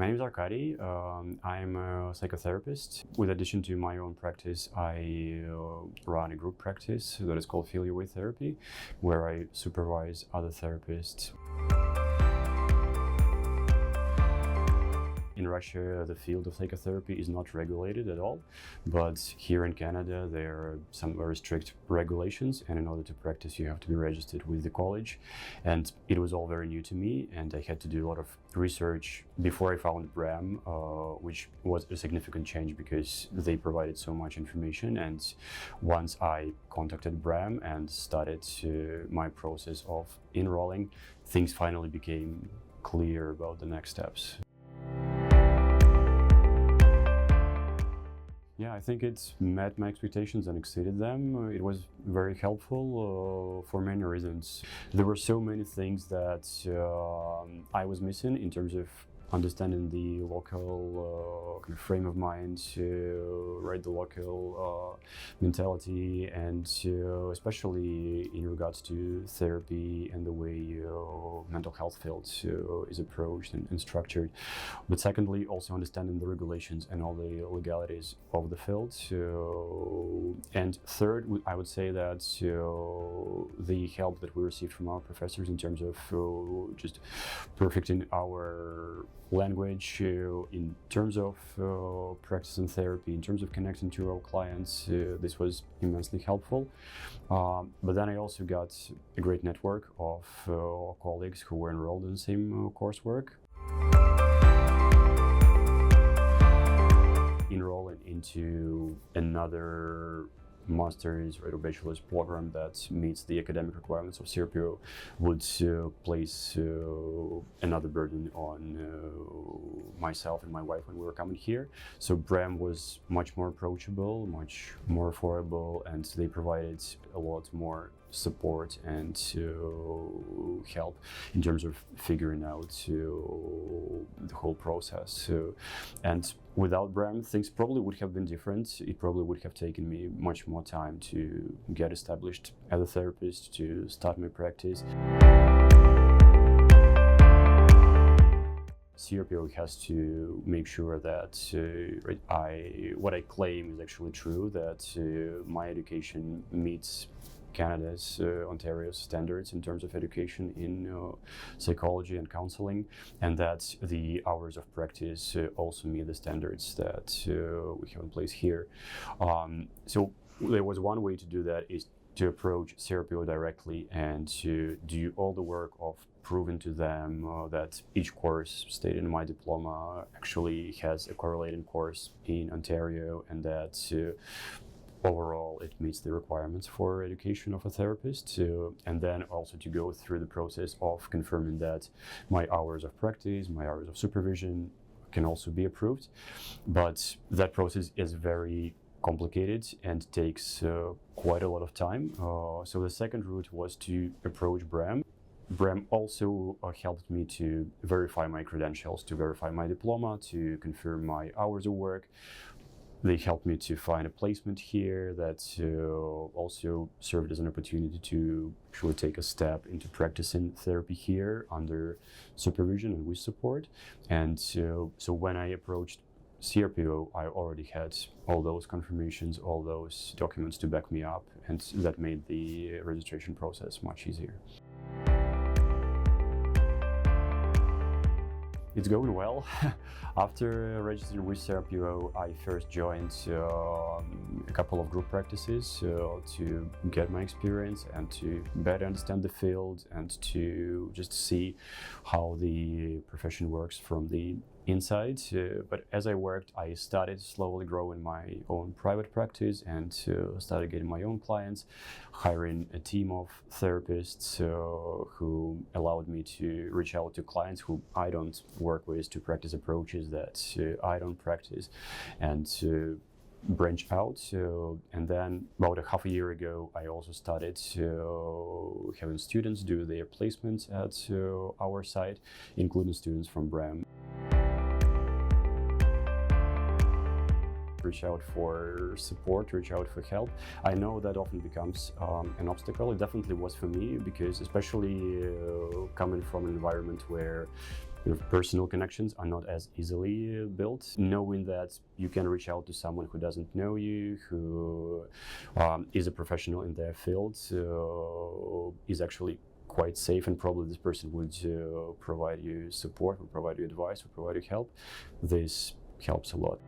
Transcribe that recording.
My name is Arkadiy. I'm a psychotherapist. With addition to my own practice, I run a group practice that is called Feel Your Way Therapy, where I supervise other therapists. In Russia, the field of psychotherapy is not regulated at all, but here in Canada, there are some very strict regulations, and in order to practice, you have to be registered with the college. And it was all very new to me, and I had to do a lot of research before I found BREM, which was a significant change because they provided so much information. And once I contacted BREM and started my process of enrolling, things finally became clear about the next steps. Yeah, I think it met my expectations and exceeded them. It was very helpful for many reasons. There were so many things that I was missing in terms of understanding the local kind of frame of mind, right, the local mentality, and especially in regards to therapy and the way mental health field is approached and structured. But secondly, also understanding the regulations and all the legalities of the field. And third, I would say that the help that we received from our professors in terms of just perfecting our language, in terms of practicing therapy, in terms of connecting to our clients, this was immensely helpful. But then I also got a great network of colleagues who were enrolled in the same coursework. Enrolling into another master's or bachelor's program that meets the academic requirements of CRPO would place another burden on myself and my wife when we were coming here. So BREM was much more approachable, much more affordable, and they provided a lot more support and help in terms of figuring out the whole process. And without BREM, things probably would have been different. It probably would have taken me much more time to get established as a therapist, to start my practice. CRPO has to make sure that what I claim is actually true, that my education meets Canada's, Ontario's standards in terms of education in psychology and counseling, and that the hours of practice also meet the standards that we have in place here. So there was one way to do that, is to approach CRPO directly and to do all the work of proving to them that each course stated in my diploma actually has a correlating course in Ontario, and that overall it meets the requirements for education of a therapist, and then also to go through the process of confirming that my hours of practice, my hours of supervision can also be approved. But that process is very complicated and takes quite a lot of time. So the second route was to approach BREM. BREM also helped me to verify my credentials, to verify my diploma, to confirm my hours of work. They helped me to find a placement here that also served as an opportunity to actually take a step into practicing therapy here under supervision and with support. And so when I approached CRPO, I already had all those confirmations, all those documents to back me up, and that made the registration process much easier. It's going well. After registering with CRPO, I first joined a couple of group practices to get my experience and to better understand the field and to just see how the profession works from the inside. But as I worked, I started slowly growing my own private practice and started getting my own clients, hiring a team of therapists who allowed me to reach out to clients who I don't work with, to practice approaches that I don't practice, and to branch out. And then about a half a year ago, I also started having students do their placements at our site, including students from BREM. Reach out for support, reach out for help. I know that often becomes an obstacle. It definitely was for me, because especially coming from an environment where personal connections are not as easily built. Knowing that you can reach out to someone who doesn't know you, who is a professional in their field, is actually quite safe, and probably this person would provide you support, would provide you advice, would provide you help. This helps a lot.